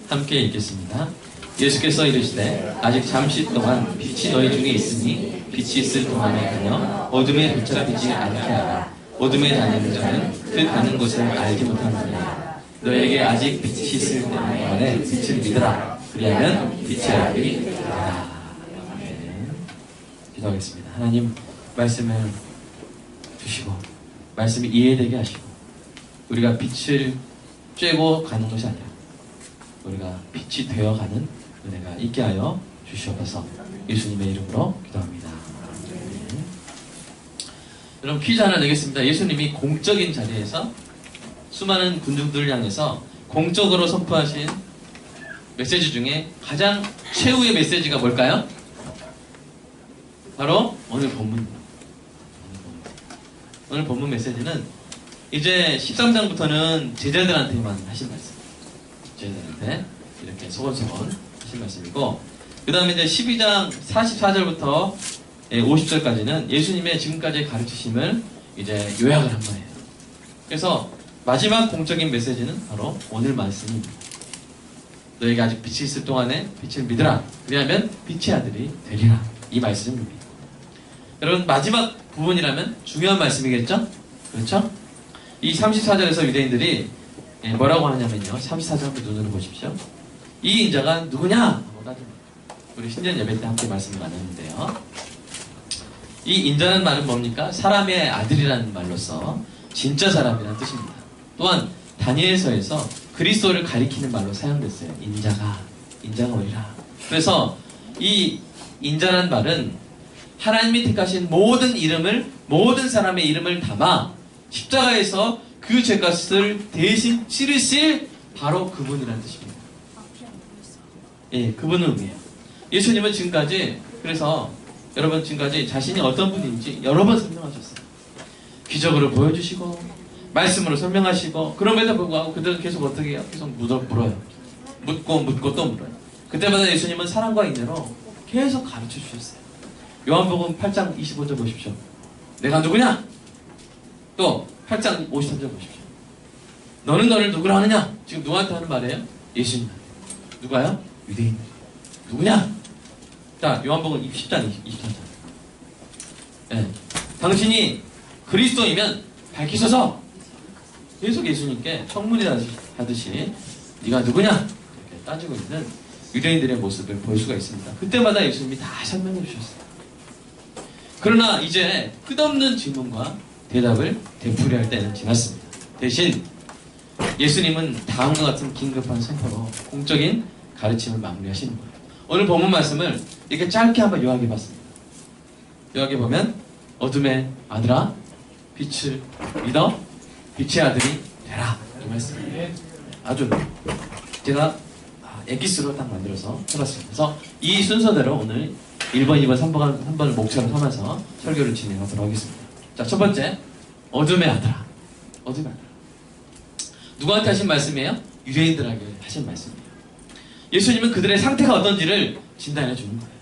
함께 읽겠습니다. 예수께서 이르시되 아직 잠시 동안 빛이 너희 중에 있으니 빛이 있을 동안에 가며 어둠에 붙잡히지 않게 하라. 어둠에 다니는 자는 그 가는 곳을 알지 못하느니라. 너에게 아직 빛이 있을 동안에 빛을 믿으라. 그리하면 빛의 아들이 되리라. 네. 기도하겠습니다. 하나님 말씀을 주시고 말씀이 이해되게 하시고 우리가 빛을 쬐고 가는 것이 아니라 우리가 빛이 되어가는 은혜가 있게 하여 주시옵소서. 예수님의 이름으로 기도합니다. 네. 여러분 퀴즈 하나 내겠습니다. 예수님이 공적인 자리에서 수많은 군중들을 향해서 공적으로 선포하신 메시지 중에 가장 최후의 메시지가 뭘까요? 바로 오늘 본문입니다. 오늘 본문 메시지는 이제 13장부터는 제자들한테만 하신 말씀. 제자들한테 이렇게 소곤소곤 하신 말씀이고, 그 다음에 이제 12장 44절부터 50절까지는 예수님의 지금까지의 가르치심을 이제 요약을 한 거예요. 그래서 마지막 공적인 메시지는 바로 오늘 말씀입니다. 너에게 아직 빛이 있을 동안에 빛을 믿으라. 그리하면 빛의 아들이 되리라. 이 말씀입니다. 여러분 마지막 부분이라면 중요한 말씀이겠죠? 그렇죠? 이 34절에서 유대인들이 뭐라고 하냐면요. 34절 한번 눈으로 보십시오. 이 인자가 누구냐? 하고 따집니다. 우리 신년 예배 때 함께 말씀을 나눴는데요. 이 인자는 말은 뭡니까? 사람의 아들이라는 말로서 진짜 사람이라는 뜻입니다. 또한 다니엘서에서 그리스도를 가리키는 말로 사용됐어요. 인자가 오리라. 그래서 이 인자라는 말은 하나님이 택하신 모든 사람의 이름을 담아 십자가에서 그 죄값을 대신 치르실 바로 그분이라는 뜻입니다. 예, 그분을 의미해요. 예수님은 지금까지, 그래서 여러분 지금까지 자신이 어떤 분인지 여러 번 설명하셨어요. 기적으로 보여주시고 말씀으로 설명하시고, 그럼에도 불구하고 그들은 계속 어떻게 해요? 계속 물어요. 묻고 또 물어요. 그때마다 예수님은 사랑과 인내로 계속 가르쳐 주셨어요. 요한복음 8장 25절 보십시오. 내가 누구냐? 또 8장 53절 보십시오. 너는 너를 누구라 하느냐? 지금 누구한테 하는 말이에요? 예수님. 누가요? 유대인. 누구냐? 자, 요한복음 10장 23절. 네. 당신이 그리스도이면 밝히소서. 계속 예수님께 청문하듯이 네가 누구냐? 이렇게 따지고 있는 유대인들의 모습을 볼 수가 있습니다. 그때마다 예수님이 다 설명해 주셨어요. 그러나 이제 끝없는 질문과 대답을 되풀이할 때는 지났습니다. 대신 예수님은 다음과 같은 긴급한 선포로 공적인 가르침을 마무리하시는 거예요. 오늘 본문 말씀을 이렇게 짧게 한번 요약해봤습니다. 요약해보면 어둠의 아들아 빛을 믿어 빛의 아들이 되라. 이 말씀이에요. 아주 제가 엑기스로 딱 만들어서 해봤습니다. 그래서 이 순서대로 오늘 1번, 2번, 3번을 목차로 삼아서 설교를 진행하도록 하겠습니다. 자, 첫 번째, 어둠의 아들아. 어둠의 아들아. 누구한테 하신 말씀이에요? 유대인들에게 하신 말씀이에요. 예수님은 그들의 상태가 어떤지를 진단해 주는 거예요.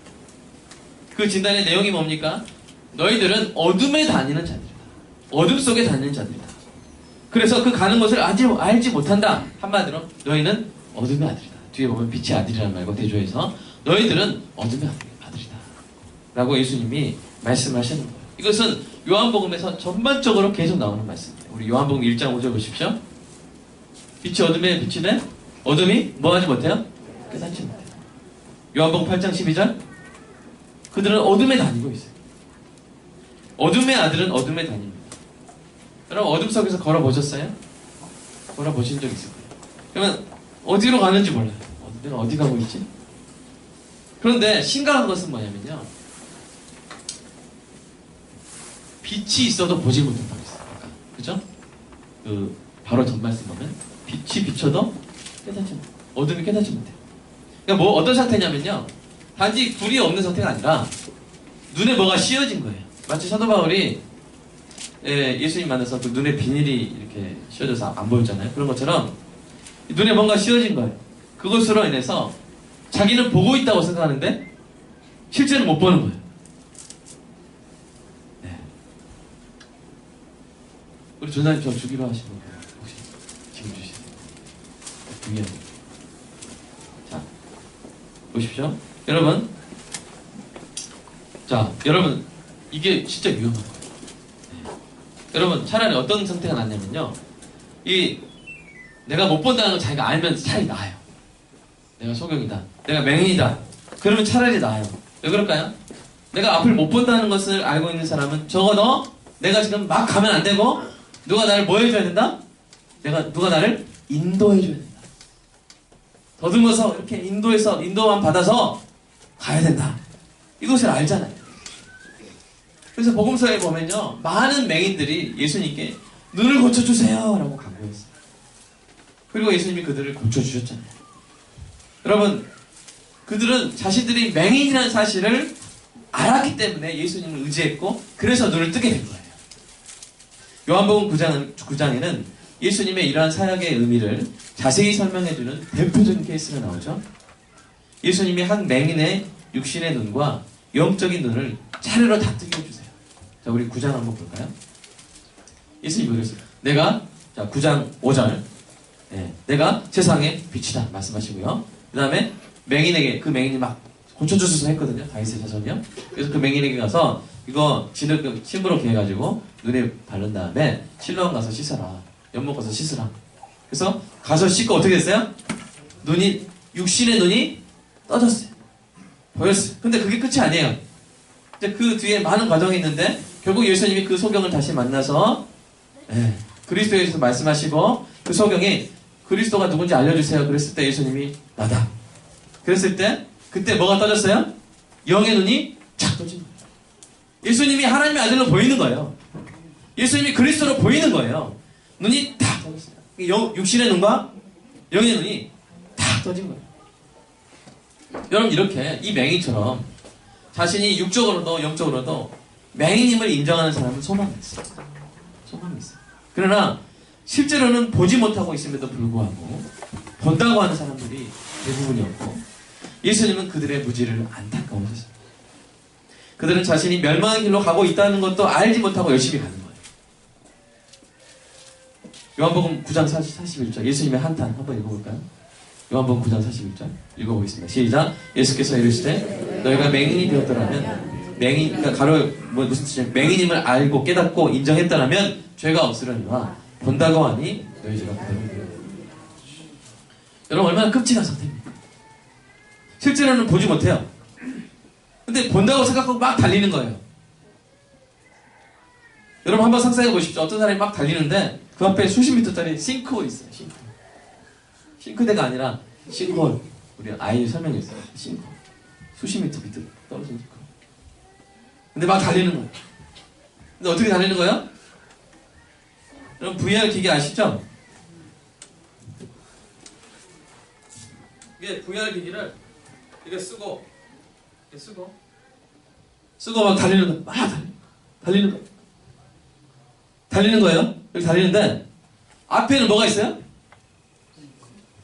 그 진단의 내용이 뭡니까? 너희들은 어둠에 다니는 자들이다. 어둠 속에 다니는 자들이다. 그래서 그 가는 것을 알지 못한다. 한마디로 너희는 어둠의 아들이다. 뒤에 보면 빛의 아들이라는 말과 대조해서 너희들은 어둠의 아들이다 라고 예수님이 말씀하시는 거예요. 이것은 요한복음에서 전반적으로 계속 나오는 말씀이에요. 우리 요한복음 1장 5절 보십시오. 빛이 어둠에 빛이 돼? 어둠이 뭐 하지 못해요? 깨닫지 못해요. 요한복음 8장 12절 그들은 어둠에 다니고 있어요. 어둠의 아들은 어둠에 다닙니다. 여러분 어둠 속에서 걸어보셨어요? 걸어보신 적 있을 거예요. 그러면 어디로 가는지 몰라요. 내가 어디 가고 있지? 그런데 심각한 것은 뭐냐면요. 빛이 있어도 보지 못한다고 했어요. 아까. 그죠? 바로 전 말씀 보면 빛이 비춰도 깨닫지 못해요. 어둠이 깨닫지 못해요. 그러니까 어떤 상태냐면요. 단지 불이 없는 상태가 아니라 눈에 뭐가 씌어진 거예요. 마치 사도 바울이 예수님 만나서 그 눈에 비닐이 이렇게 씌어져서 안 보였잖아요. 그런 것처럼 눈에 뭔가 씌어진 거예요. 그것으로 인해서 자기는 보고 있다고 생각하는데 실제로 못 보는 거예요. 네. 우리 전사님 저 주기로 하시는 거예요. 혹시 지금 주시세요. 위에 보십시오. 여러분, 자, 여러분, 이게 진짜 위험한 거예요. 네. 여러분, 차라리 어떤 상태가 낫냐면요. 내가 못 본다는 걸 자기가 알면 차라리 나아요. 내가 소경이다. 내가 맹인이다. 그러면 차라리 나아요. 왜 그럴까요? 내가 앞을 못 본다는 것을 알고 있는 사람은 적어도 내가 지금 막 가면 안 되고 누가 나를 뭐 해줘야 된다? 누가 나를 인도해줘야 된다. 더듬어서 이렇게 인도만 받아서 가야 된다. 이것을 알잖아요. 그래서 복음서에 보면요. 많은 맹인들이 예수님께 눈을 고쳐주세요 라고 간구했어요. 그리고 예수님이 그들을 고쳐주셨잖아요. 여러분, 그들은 자신들이 맹인이라는 사실을 알았기 때문에 예수님을 의지했고 그래서 눈을 뜨게 된 거예요. 요한복음 9장에는 예수님의 이러한 사역의 의미를 자세히 설명해주는 대표적인 케이스가 나오죠. 예수님이 한 맹인의 육신의 눈과 영적인 눈을 차례로 다 뜨게 해주세요. 자, 우리 9장 한번 볼까요? 예수님이 그랬어요. 내가, 자, 9장 5절. 네, 내가 세상의 빛이다. 말씀하시고요. 그 다음에 맹인에게, 그 맹인이 막 고쳐주소서 했거든요. 다윗의 자손이요. 그래서 그 맹인에게 가서 이거 침으로 개해가지고 눈에 바른 다음에 실로암 가서 씻어라. 연못 가서 씻으라. 그래서 가서 씻고 어떻게 됐어요? 육신의 눈이 떠졌어요. 보였어요. 근데 그게 끝이 아니에요. 이제 그 뒤에 많은 과정이 있는데 결국 예수님이 그 소경을 다시 만나서 그리스도에 대해서 말씀하시고 그 소경이 그리스도가 누군지 알려주세요. 그랬을 때 예수님이 나다. 그랬을 때 그때 뭐가 떠졌어요? 영의 눈이 착 떠진 거예요. 예수님이 하나님의 아들로 보이는 거예요. 예수님이 그리스도로 보이는 거예요. 눈이 탁 떠졌어요. 육신의 눈과 영의 눈이 탁 떠진 거예요. 여러분, 이렇게 이 맹인처럼 자신이 육적으로도 영적으로도 맹인임을 인정하는 사람은 소망이 있어요. 소망이 있어요. 그러나 실제로는 보지 못하고 있음에도 불구하고 본다고 하는 사람들이 대부분이었고 예수님은 그들의 무지를 안타까워하셨습니다. 그들은 자신이 멸망의 길로 가고 있다는 것도 알지 못하고 열심히 가는 거예요. 요한복음 9장 41절 예수님의 한탄 한번 읽어볼까요? 요한복음 9장 41절 읽어보겠습니다. 시작. 예수께서 이르시되 너희가 맹인이 되었더라면 그러니까 무슨 뜻이냐, 맹인임을 알고 깨닫고 인정했더라면 죄가 없으려니와 본다고 하니 너희 죄가 그대로. 여러분, 얼마나 끔찍한 상태입니까? 실제로는 보지 못해요. 근데 본다고 생각하고 막 달리는 거예요. 여러분, 한번 상상해 보십시오. 어떤 사람이 막 달리는데 그 앞에 수십 미터짜리 싱크홀이 있어요. 싱크대가 아니라 싱크홀. 우리 아이 설명했어요. 싱크홀. 수십 미터 밑으로 떨어진 싱크홀. 근데 막 달리는 거예요. 근데 어떻게 달리는 거예요? 여러분, VR 기계 아시죠? 이게 VR 기기를 이렇게 쓰고 막 달리는 거예요. 막 달리는 거예요. 달리는 거예요. 여기 달리는데 앞에는 뭐가 있어요?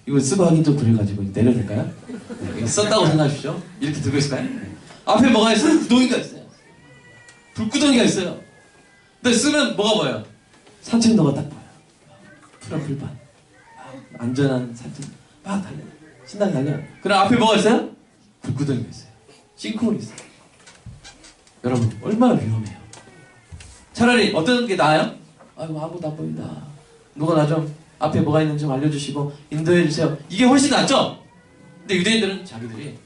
이거 쓰고 하긴 좀 그래가지고 내려도 될까요? 네, 썼다고 생각하십시오. 이렇게 들고 있을까요? 앞에 뭐가 있어요? 구덩이가 있어요. 불구덩이가 있어요. 근데 쓰면 뭐가 보여요? 산책로가 딱 보여요. 푸른 풀밭. 안전한 산책. 막 달려요. 신나게 달려요. 그럼 앞에 뭐가 있어요? 불구덩이가 있어요. 싱크홀이 있어요. 여러분, 얼마나 위험해요. 차라리 어떤 게 나아요? 아이고, 아무것도 안 보인다. 누가 나 좀 앞에 뭐가 있는지 좀 알려주시고 인도해주세요. 이게 훨씬 낫죠? 근데 유대인들은 자기들이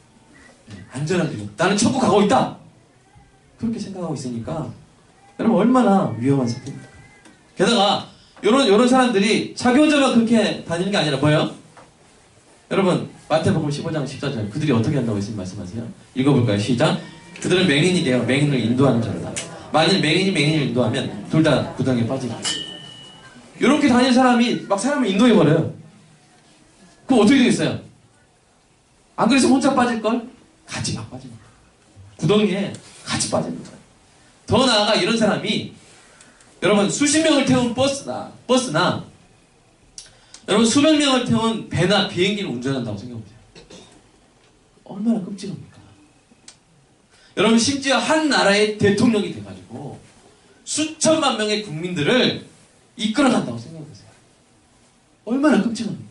안전한 길, 나는 천국 가고 있다, 그렇게 생각하고 있으니까 여러분, 얼마나 위험한 상태입니까? 게다가 요런 사람들이 자기 혼자만 그렇게 다니는 게 아니라 뭐예요? 여러분, 마태복음 15장 14절 그들이 어떻게 한다고 예수님 말씀하세요? 읽어볼까요? 시작. 그들은 맹인이 되어 맹인을 인도하는 자다. 만일 맹인을 인도하면 둘 다 구덩이에 빠지게. 이렇게 다니는 사람이 막 사람을 인도해버려요. 그럼 어떻게 되겠어요? 안 그래서 혼자 빠질걸? 같이 막 빠지는 거예요. 구덩이에 같이 빠지는 거예요. 더 나아가 이런 사람이 여러분, 수십 명을 태운 버스나 여러분, 수백 명을 태운 배나 비행기를 운전한다고 생각해보세요. 얼마나 끔찍합니까? 여러분, 심지어 한 나라의 대통령이 돼가지고 수천만 명의 국민들을 이끌어간다고 생각해보세요. 얼마나 끔찍합니까?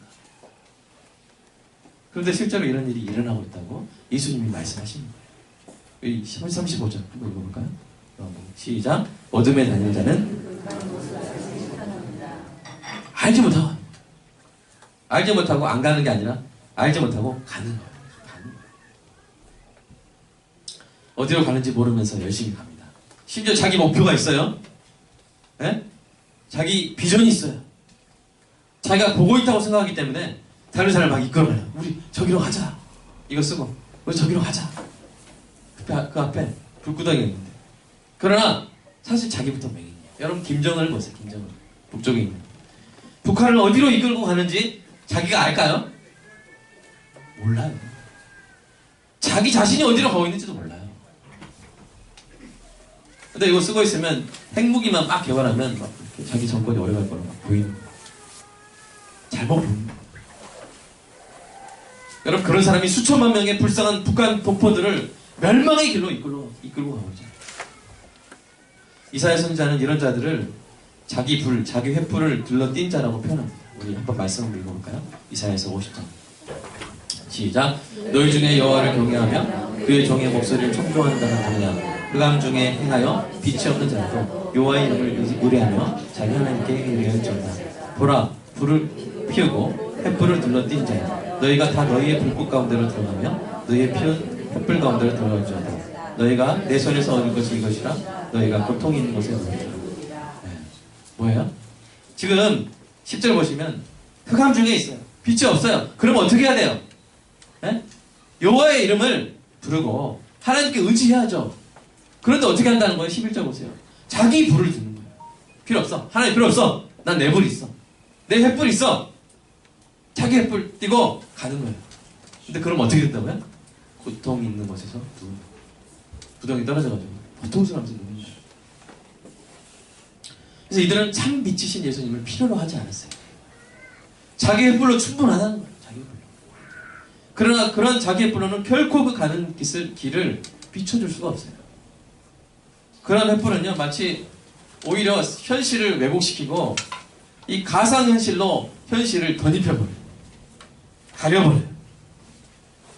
그런데 실제로 이런 일이 일어나고 있다고 예수님이 말씀하시는 거예요. 이 35절 한번 읽어볼까요? 시작. 어둠에 다니는 자는 알지 못하고 안 가는 게 아니라 알지 못하고 가는 거예요. 어디로 가는지 모르면서 열심히 갑니다. 심지어 자기 목표가 있어요. 예? 자기 비전이 있어요. 자기가 보고 있다고 생각하기 때문에 다른 사람을 막 이끌어가요. 우리 저기로 가자. 이거 쓰고 우리 저기로 가자. 그 앞에 불구덩이가 있는데. 그러나 사실 자기부터 맹인이에요. 여러분 김정은을 보세요. 김정은. 북쪽에 있는. 북한을 어디로 이끌고 가는지 자기가 알까요? 몰라요. 자기 자신이 어디로 가고 있는지도 몰라요. 근데 이거 쓰고 있으면 핵무기만 막 개발하면 막 자기 정권이 오래갈 거라고 막 보이는 거예요. 잘못 보는 거예요. 여러분 그런 사람이 수천만 명의 불쌍한 북한 동포들을 멸망의 길로 이끌고 가고 있잖아요. 이사야 선지자는 이런 자들을 자기 횃불을 들러띈 자라고 표현합니다. 우리 한번 말씀 한번 읽어볼까요? 이사야서 50장 시작. 너희 중에 여호와를 경외하며 그의 종의 목소리를 청종한다는 자냐. 흑암 중에 행하여 빛이 없는 자도 여호와의 이름을 의뢰하며 자기 하나님께 의뢰할지어다. 보라, 불을 피우고 횃불을 들러띈 자야. 너희가 다 너희의 불꽃 가운데로 들어가며 너희의 피운 횃불 가운데로 들어갈지어다. 너희가 내 손에서 얻을 것이 이것이라. 너희가 고통이 있는 곳에 얻을지어다. 네. 뭐예요? 지금 10절 보시면 흑암 중에 있어요. 빛이 없어요. 그럼 어떻게 해야 돼요? 네? 여호와의 이름을 부르고 하나님께 의지해야죠. 그런데 어떻게 한다는 거예요? 11절 보세요. 자기 불을 드는 거예요. 필요 없어. 하나님 필요 없어. 난 내 불 있어. 내 횃불 있어. 자기 횃불 띄고 가는 거예요. 근데 그럼 어떻게 된다고요? 고통 있는 곳에서 부덩이 떨어져가지고 고통스러워서 누는 거예요. 그래서 이들은 참 빛이신 예수님을 필요로 하지 않았어요. 자기 횃불로 충분하다는 거예요. 자기 횃불로. 그러나 그런 자기 횃불로는 결코 그 가는 길을 비춰줄 수가 없어요. 그런 횃불은요, 마치 오히려 현실을 왜곡시키고 이 가상현실로 현실을 덧입혀버려요. 가려버려요.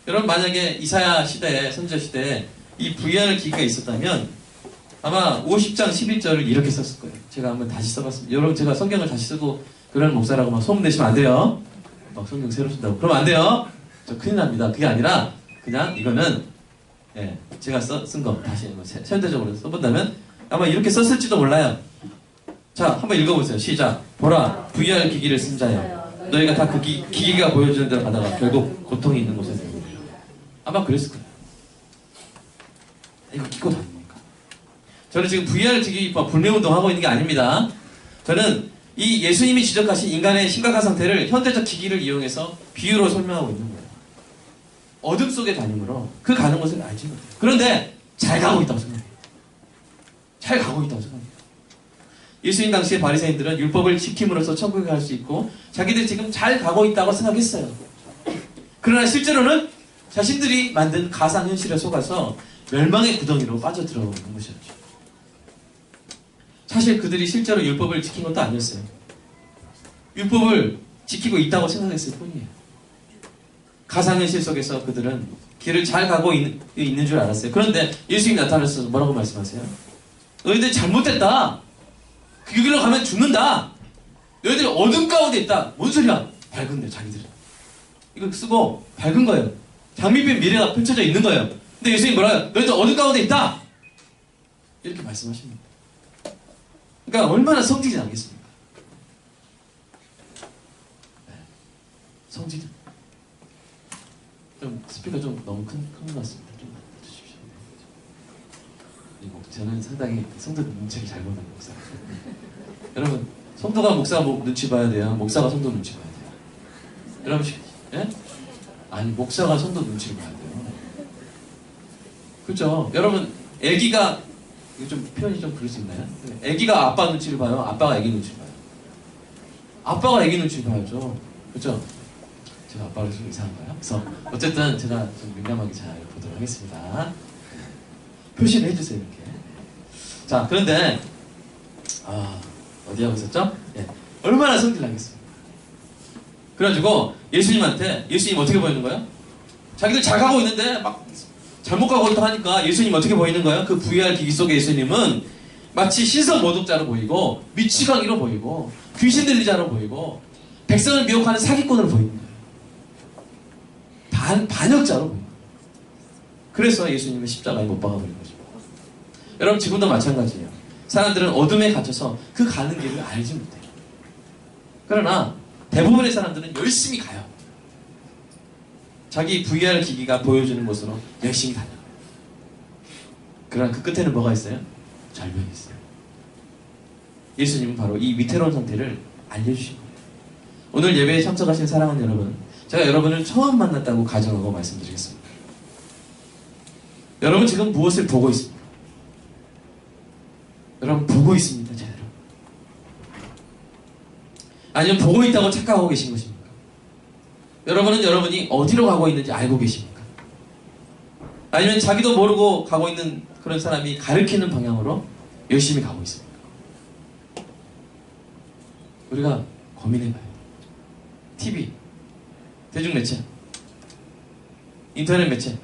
여러분 만약에 이사야 시대에, 선지자 시대에 이 부귀하는 기기가 있었다면 아마 50장 11절을 이렇게 썼을 거예요. 제가 한번 다시 써봤습니다. 여러분 제가 성경을 다시 쓰고 그런 목사라고 막 소문내시면 안 돼요. 막 성경 새로 쓴다고. 그러면 안 돼요. 저 큰일 납니다. 그게 아니라 그냥 이거는 예, 제가 쓴 거 다시 현대적으로 써본다면 아마 이렇게 썼을지도 몰라요. 자, 한번 읽어보세요. 시작. 보라, VR 기기를 쓴 자여. 너희가 다 그 기기가 보여주는 대로 가다가 결국 고통이 있는 곳에 들고. 아마 그랬을 거예요. 이거 끼고 다닙니까? 저는 지금 VR 기기 불매운동 하고 있는 게 아닙니다. 저는 이 예수님이 지적하신 인간의 심각한 상태를 현대적 기기를 이용해서 비유로 설명하고 있는 거예요. 어둠 속에 다니므로 그 가는 곳을 알지 못해요. 그런데 잘 가고 있다고 생각해요. 잘 가고 있다고 생각해요. 예수님 당시의 바리새인들은 율법을 지킴으로써 천국에 갈 수 있고 자기들이 지금 잘 가고 있다고 생각했어요. 그러나 실제로는 자신들이 만든 가상현실에 속아서 멸망의 구덩이로 빠져들어오는 것이었죠. 사실 그들이 실제로 율법을 지킨 것도 아니었어요. 율법을 지키고 있다고 생각했을 뿐이에요. 가상현실 속에서 그들은 길을 잘 가고 있는 줄 알았어요. 그런데 예수님이 나타나셔서 뭐라고 말씀하세요? 너희들 잘못됐다. 그 길로 가면 죽는다. 너희들이 어둠 가운데 있다. 뭔 소리야? 밝은데 자기들은. 이거 쓰고 밝은 거예요. 장밋빛 미래가 펼쳐져 있는 거예요. 근데 예수님이 뭐라요? 너희들 어둠 가운데 있다. 이렇게 말씀하십니다. 그러니까 얼마나 성지지 않겠습니까? 네. 성지죠. 좀 스피커 좀 너무 큰 것 같습니다. 좀 주십시오. 그리고 저는 상당히 성도 눈치를 잘 보는 목사. 여러분, 성도가 목사 눈치 봐야 돼요? 목사가 성도 눈치 봐야 돼요? 여러분, 예? 아니, 목사가 성도 눈치를 봐야 돼요. 그렇죠? 여러분, 애기가 이거 좀 표현이 좀 그럴 수 있나요? 애기가 아빠 눈치를 봐요? 아빠가 애기 눈치를 봐요? 아빠가 애기 눈치를 봐야죠. 그렇죠? 제가 아빠를 좀 이상한가요? 그래서 어쨌든 제가 좀 민감하게 잘 보도록 하겠습니다. 표시를 해주세요, 이렇게. 자, 그런데 어디 하고 있었죠? 예. 얼마나 성질나겠습니까? 그래가지고 예수님한테 예수님 어떻게 보이는 거예요? 자기들 잘 가고 있는데 막 잘못 가고 있다 하니까 예수님 어떻게 보이는 거예요? 그 VR 기기 속의 예수님은 마치 신성 모독자로 보이고 미치광이로 보이고 귀신 들리자로 보이고 백성을 미혹하는 사기꾼으로 보이는 거예요. 반역자로 보이는 거예요. 그래서 예수님은 십자가에 못 박아버린 거죠. 여러분 지금도 마찬가지예요. 사람들은 어둠에 갇혀서 그 가는 길을 알지 못해요. 그러나 대부분의 사람들은 열심히 가요. 자기 VR 기기가 보여주는 곳으로 열심히 다녀요. 그러나 그 끝에는 뭐가 있어요? 절벽이 있어요. 예수님은 바로 이 위태로운 상태를 알려주신 거예요. 오늘 예배에 참석하신 사랑하는 여러분, 제가 여러분을 처음 만났다고 가정하고 말씀드리겠습니다. 여러분 지금 무엇을 보고 있습니까? 여러분 보고 있습니다, 제대로? 아니면 보고 있다고 착각하고 계신 것입니까? 여러분은 여러분이 어디로 가고 있는지 알고 계십니까? 아니면 자기도 모르고 가고 있는 그런 사람이 가리키는 방향으로 열심히 가고 있습니까? 우리가 고민해봐요. TV, 대중매체, 인터넷 매체,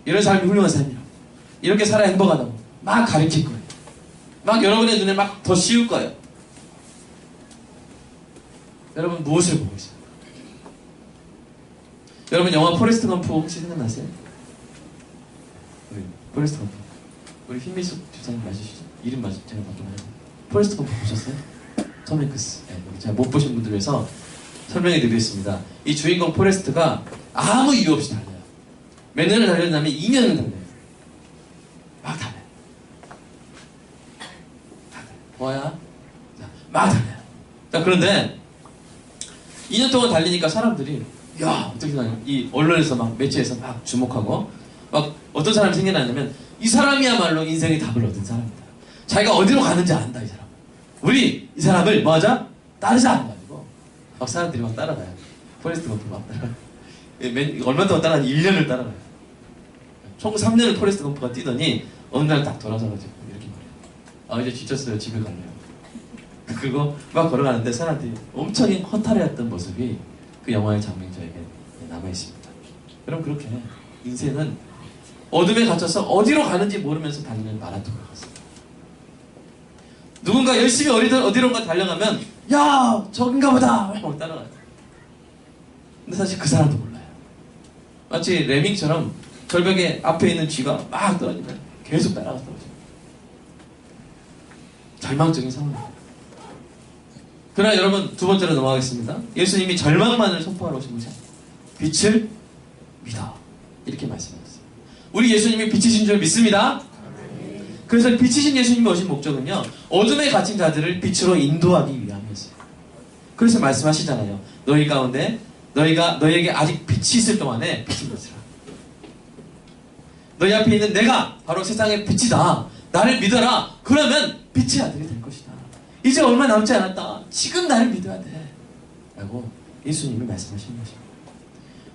이런 삶이 훌륭한 삶이라고, 이렇게 살아야 행복하다고 막 가리킬 거예요. 막 여러분의 눈에 막 더 씌울 거예요. 여러분 무엇을 보고 있어요? 여러분 영화 포레스트 검프 혹시 생각나세요? 우리 포레스트 검프, 우리 휘미숙 집사님 맞으시죠? 이름 맞으 제가 맞긴 해요. 포레스트 검프 보셨어요? 톰 행크스. 네, 제가 못 보신 분들 위해서 설명해 드리겠습니다. 이 주인공 포레스트가 아무 이유 없이 달려요. 몇 년을 달렸냐면 2년을 달려요. 막 달려요. 뭐야? 막 달려요. 자, 그런데 2년 동안 달리니까 사람들이 야 어떻게 하냐, 이 언론에서 막 매체에서 막 주목하고 막 어떤 사람이 생겨나냐면 이 사람이야말로 인생의 답을 얻은 사람이다. 자기가 어디로 가는지 안다. 이 사람. 우리 이 사람을 뭐 하자? 따르자. 해가지고 막 사람들이 막 따라가요. 포레스트 검프 막 따라가요. 얼마 동안 따라가니 1년을 따라가요. 총 3년을 포레스트 검프가 뛰더니 어느 날 딱 돌아서가지고 이렇게 말해요. 아 이제 지쳤어요. 집에 갈래요. 그리고 막 걸어가는데 사람들이 엄청 허탈해했던 모습이 그 영화의 장면이 저에게 남아있습니다. 여러분 그렇게 인생은 어둠에 갇혀서 어디로 가는지 모르면서 달리는 마라톤 같습니다. 누군가 열심히 어디론가 달려가면 야 저긴가 보다 하고 따라가요. 근데 사실 그 사람도 몰라요. 마치 레밍처럼 절벽에 앞에 있는 쥐가 막 떨어지면 계속 따라가서 떨어져요. 절망적인 상황입니다. 그러나 여러분 두 번째로 넘어가겠습니다. 예수님이 절망만을 선포하러 오신 것이 아니에요. 빛을 믿어. 이렇게 말씀하셨어요. 우리 예수님이 빛이신 줄 믿습니다. 그래서 빛이신 예수님이 오신 목적은요, 어둠에 갇힌 자들을 빛으로 인도하기 위함이었어요. 그래서 말씀하시잖아요. 너희 가운데 너희에게 아직 빛이 있을 동안에 빛을 비추라. 너희 앞에 있는 내가 바로 세상의 빛이다. 나를 믿어라. 그러면 빛의 아들이 될 것이다. 이제 얼마 남지 않았다. 지금 나를 믿어야 돼. 라고 예수님이 말씀하시는 것입니다.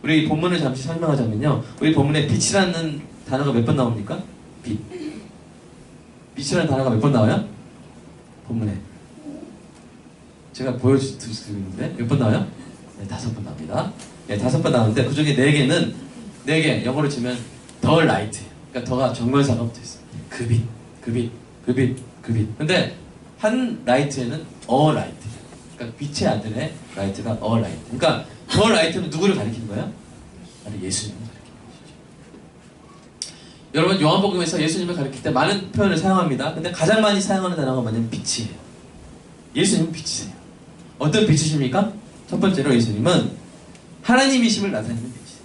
우리 본문을 잠시 설명하자면요. 우리 본문에 빛이라는 단어가 몇 번 나옵니까? 빛. 빛이라는 단어가 몇 번 나와요? 본문에. 제가 보여드리고 있는데 몇 번 나와요? 네, 5번 나옵니다. 네, 5번 나오는데 그 중에 4개는 4개 영어로 치면 더 라이트. 그러니까 더가 정관사가 붙어 있어요. 그 빛, 그 빛, 그 빛, 그 빛. 근데 한 라이트에는 어 라이트. 그러니까 빛의 아들의 라이트가 어 라이트. 그러니까 더 라이트는 누구를 가리키는 거예요? 바로 예수님을 가리키는 것이죠. 여러분 요한복음에서 예수님을 가리킬 때 많은 표현을 사용합니다. 근데 가장 많이 사용하는 단어가 뭐냐면 빛이에요. 예수님은 빛이세요. 어떤 빛이십니까? 첫 번째로 예수님은 하나님이심을 나타내는 빛이세요.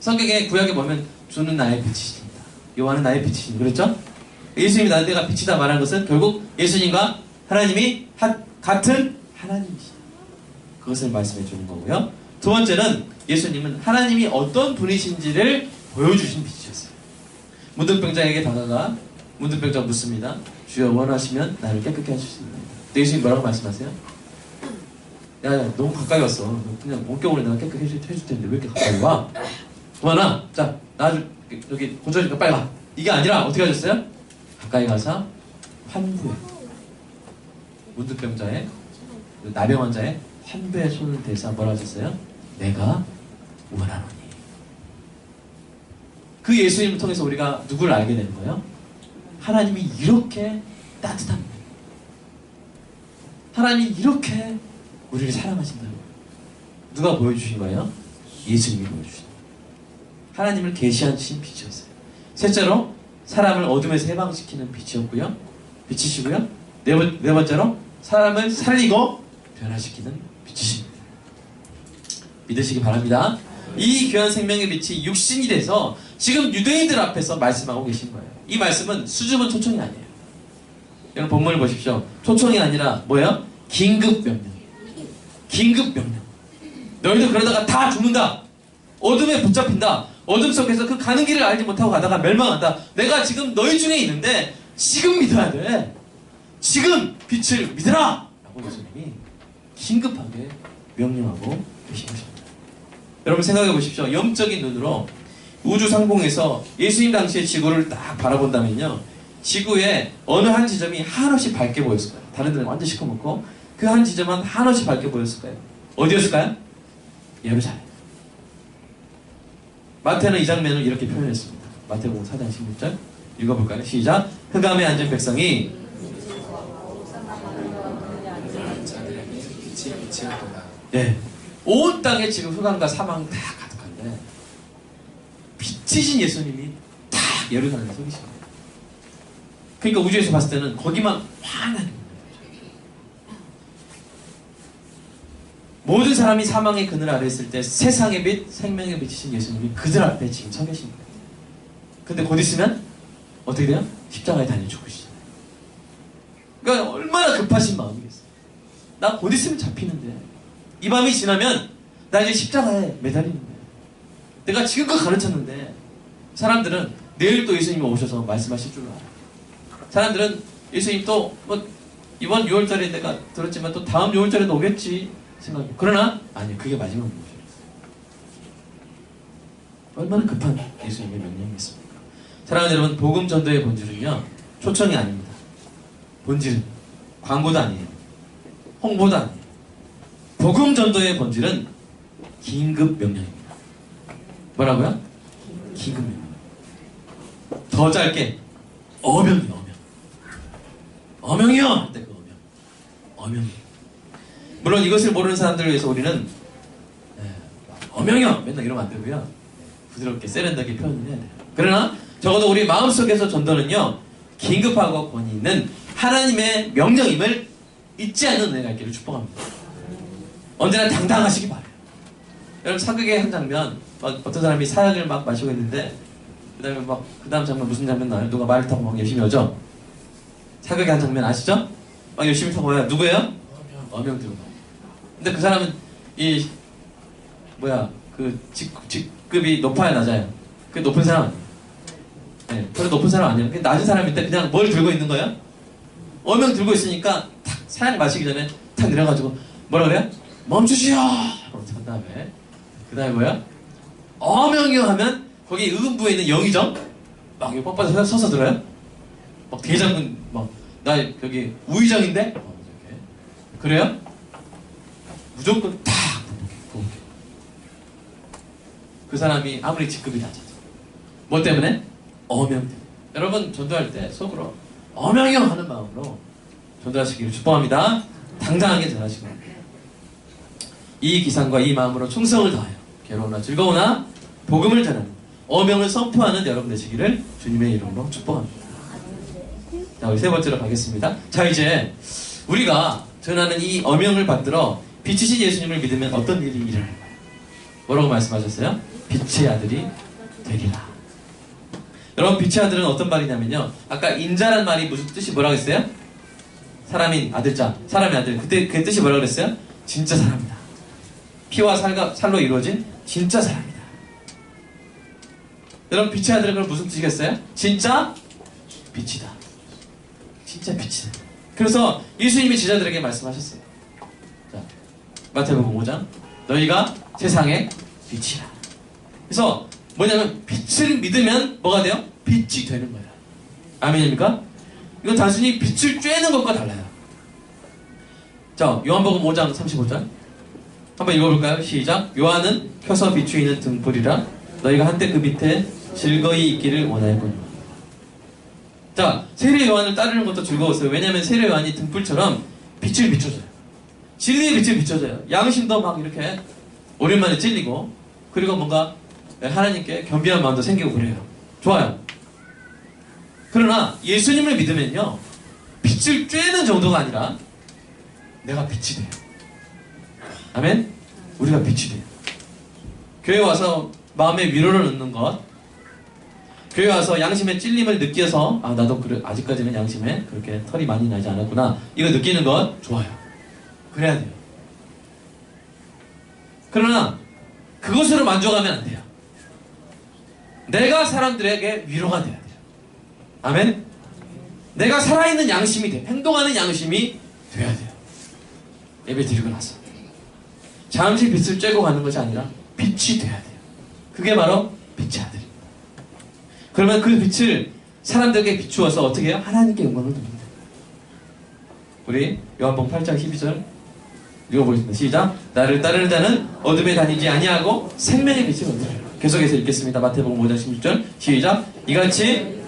성경에 구약에 보면 주는 나의 빛이십니다. 요한은 나의 빛이십니다. 그렇죠? 예수님이 내가 빛이다 말한 것은 결국 예수님과 하나님이 같은 하나님이시다. 그것을 말씀해 주는 거고요. 두 번째는 예수님은 하나님이 어떤 분이신지를 보여주신 빛이셨어요. 문둥병자에게 다가가 문둥병자가 묻습니다. 주여 원하시면 나를 깨끗게 해주십니다. 예수님 뭐라고 말씀하세요? 야, 너무 가까이 왔어. 그냥 원격으로 내가 깨끗게 해줄 텐데 왜 이렇게 가까이 와? 그만아. 자, 나 여기 고쳐주니까 빨리 와. 이게 아니라 어떻게 하셨어요? 가까이 가서 환부에 문둥병자의 나병 환자의 환부에 손을 대서 뭐라 하셨어요? 내가 원하노니 그 예수님을 통해서 우리가 누구를 알게 되는 거예요? 하나님이 이렇게 따뜻합니다. 하나님이 이렇게 우리를 사랑하신다는 거예요. 누가 보여주신 거예요? 예수님이 보여주신 거예요. 하나님을 계시하신 빛이었어요. 셋째로 사람을 어둠에서 해방시키는 빛이었고요. 빛이시고요. 네 번째로 사람을 살리고 변화시키는 빛이십니다. 믿으시기 바랍니다. 이 귀한 생명의 빛이 육신이 돼서 지금 유대인들 앞에서 말씀하고 계신 거예요. 이 말씀은 수줍은 초청이 아니에요. 여러분 본문을 보십시오. 초청이 아니라 뭐예요? 긴급 명령이에요. 긴급 명령. 너희들 그러다가 다 죽는다. 어둠에 붙잡힌다. 어둠 속에서 그 가는 길을 알지 못하고 가다가 멸망한다. 내가 지금 너희 중에 있는데 지금 믿어야 돼. 지금 빛을 믿으라! 라고 예수님이 긴급하게 명령하고 계신 것입니다. 여러분 생각해 보십시오. 영적인 눈으로 우주 상공에서 예수님 당시의 지구를 딱 바라본다면요. 지구의 어느 한 지점이 한없이 밝게 보였을 거예요. 다른 데는 완전 시커멓고 그 한 지점은 한없이 밝게 보였을 거예요. 어디였을까요? 예루살렘. 마태는 이 장면을 이렇게 표현했습니다. 마태복음 4장 16절 읽어볼까요? 시작. 흑암에 앉은 백성이 네, 온 땅에 지금 흑암과 사망 다 가득한데 빛이신 예수님이 딱 예루살렘에 서 계신 거예요. 그러니까 우주에서 봤을 때는 거기만 환하게 보여요. 모든 사람이 사망의 그늘 아래 있을 때 세상의 빛, 생명의 빛이신 예수님이 그들 앞에 지금 서 계신 거예요. 근데 곧 있으면 어떻게 돼요? 십자가에 달려 죽으시잖아요. 그러니까 얼마나 급하신 마음이겠어요. 나 곧 있으면 잡히는데 이 밤이 지나면 나 이제 십자가에 매달리는 거예요. 내가 지금껏 가르쳤는데 사람들은 내일 또 예수님이 오셔서 말씀하실 줄 알아요. 사람들은 예수님 또 뭐 이번 6월달에 내가 들었지만 또 다음 6월달에도 오겠지 생각해요. 그러나 아니요, 그게 마지막 문제였어요. 얼마나 급한 예수님의 명령이겠습니까? 사랑하는 여러분, 복음 전도의 본질은요 초청이 아닙니다. 본질은 광고도 아니에요. 홍보도 아니에요. 복음 전도의 본질은 긴급 명령입니다. 뭐라고요? 긴급 명령. 더 짧게 어명이요. 어명이요! 할 때 그 어명. 물론 이것을 모르는 사람들을 위해서 우리는 어명이요! 맨날 이러면 안 되고요. 부드럽게 세련되게 표현을 해야 돼요. 그러나 적어도 우리 마음속에서 전도는요 긴급하고 권위 있는 하나님의 명령임을 잊지 않는 은혜가 있기를 축복합니다. 언제나 당당하시기 바라요. 여러분 사극의 한 장면, 막 어떤 사람이 사약을 막 마시고 있는데 그 다음 장면 무슨 장면 나와요? 누가 말을 타고 막 열심히 오죠? 사극의 한 장면 아시죠? 막 열심히 타고 와요. 누구예요? 어명 들고. 근데 그 사람은 직급이 높아야 낮아요? 그게 높은 사람 아니에요. 네, 별로 높은 사람 아니에요. 그게 낮은 사람인데 그냥 뭘 들고 있는 거예요? 어명 들고 있으니까 탁 사약 마시기 전에 탁 내려가지고 뭐라 그래요? 멈추시오! 하고 한 다음에 그 다음에 뭐야? 어명이요 하면 거기 의음부에 있는 영이죠? 막 이거 뻣뻣해서 서서 들어요? 막 대장군 나 여기 우의장인데? 이렇게. 그래요? 무조건 탁 그 사람이 아무리 직급이 낮아도 뭐 때문에? 어명 때문에. 여러분 전도할 때 속으로 어명이요 하는 마음으로 전도하시기를 축복합니다. 당당하게 전하시고 이 기상과 이 마음으로 충성을 다하여 괴로우나 즐거우나 복음을 전하는 어명을 선포하는 여러분 되시기를 주님의 이름으로 축복합니다. 자, 우리 세 번째로 가겠습니다. 자, 이제 우리가 전하는 이 어명을 받들어 빛이신 예수님을 믿으면 어떤 일이 일어날까요? 뭐라고 말씀하셨어요? 빛의 아들이 되리라. 여러분 빛의 아들은 어떤 말이냐면요, 아까 인자란 말이 무슨 뜻이 뭐라고 했어요? 사람인 아들자, 사람의 아들. 그때 그 뜻이 뭐라고 그랬어요? 진짜 사람이다. 피와 살로 이루어진 진짜 사람이다. 여러분 빛의 아들은 그럼 무슨 뜻이겠어요? 진짜 빛이다. 진짜 빛이다. 그래서 예수님이 제자들에게 말씀하셨어요. 자, 마태복음 5장 너희가 세상의 빛이라. 그래서 뭐냐면 빛을 믿으면 뭐가 돼요? 빛이 되는 거야. 아멘입니까? 이건 단순히 빛을 쬐는 것과 달라요. 자, 요한복음 5장 35절 한번 읽어볼까요? 시작. 요한은 켜서 비추이는 등불이라 너희가 한때 그 밑에 즐거이 있기를 원하였군요. 자, 세례 요한을 따르는 것도 즐거웠어요. 왜냐하면 세례 요한이 등불처럼 빛을 비춰줘요. 진리의 빛을 비춰줘요. 양심도 막 이렇게 오랜만에 찔리고, 그리고 뭔가 하나님께 겸비한 마음도 생기고 그래요. 좋아요. 그러나 예수님을 믿으면요, 빛을 쬐는 정도가 아니라 내가 빛이 돼요. 아멘? 우리가 빛이 돼요. 교회 와서 마음의 위로를 얻는 것, 교회 와서 양심의 찔림을 느껴서 아, 나도 그래, 아직까지는 양심에 그렇게 털이 많이 나지 않았구나, 이거 느끼는 것 좋아요. 그래야 돼요. 그러나 그것으로 만족하면 안 돼요. 내가 사람들에게 위로가 돼야 돼요. 아멘? 내가 살아있는 양심이 돼. 행동하는 양심이 돼야 돼요. 예배 드리고 나서 잠시 빛을 쬐고 가는 것이 아니라 빛이 돼야 돼요. 그게 바로 빛의 아들입니다. 그러면 그 빛을 사람들에게 비추어서 어떻게 해요? 하나님께 영광을 돌립니다. 우리 요한복음 8장 12절 읽어보겠습니다. 시작. 나를 따르는 자는 어둠에 다니지 아니하고 생명의 빛을 얻으리라. 계속해서 읽겠습니다. 마태복음 5장 16절 시작. 이같이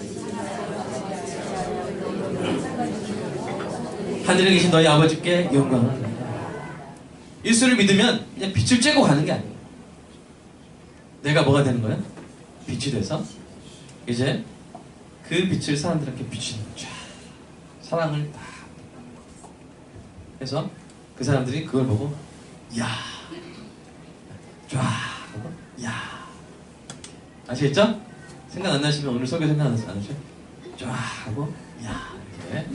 하늘에 계신 너희 아버지께 영광을 돌리라. 예수를 믿으면 그냥 빛을 쬐고 가는 게 아니에요. 내가 뭐가 되는 거야? 빛이 돼서 이제 그 빛을 사람들에게 비추는 거죠. 사랑을 다 해서 그 사람들이 그걸 보고 야, 쫙 하고 야, 아시겠죠? 생각 안 나시면 오늘 설교 생각 안 나시죠? 쫙 하고 야, 이렇게